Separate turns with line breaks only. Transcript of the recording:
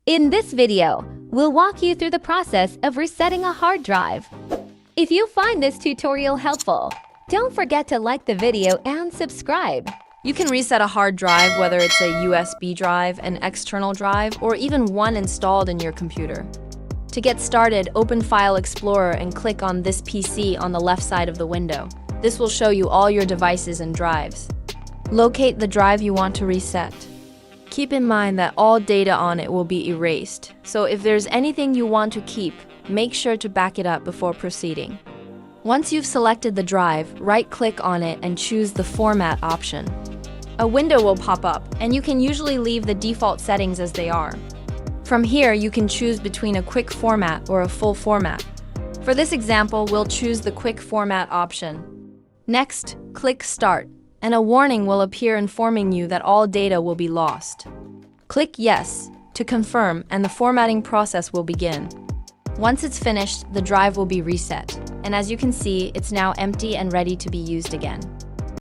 In this video, we'll walk you through the process of resetting a hard drive. If you find this tutorial helpful, don't forget to like the video and subscribe.
You can reset a hard drive, whether it's a USB drive, an external drive, or even one installed in your computer. To get started, open File Explorer and click on this PC on the left side of the window. This will show you all your devices and drives. Locate the drive you want to reset. Keep in mind that all data on it will be erased, so if there's anything you want to keep, make sure to back it up before proceeding. Once you've selected the drive, right-click on it and choose the Format option. A window will pop up, and you can usually leave the default settings as they are. From here, you can choose between a quick format or a full format. For this example, we'll choose the quick format option. Next, click Start, and a warning will appear informing you that all data will be lost. Click Yes to confirm, and the formatting process will begin. Once it's finished, the drive will be reset, and as you can see, it's now empty and ready to be used again.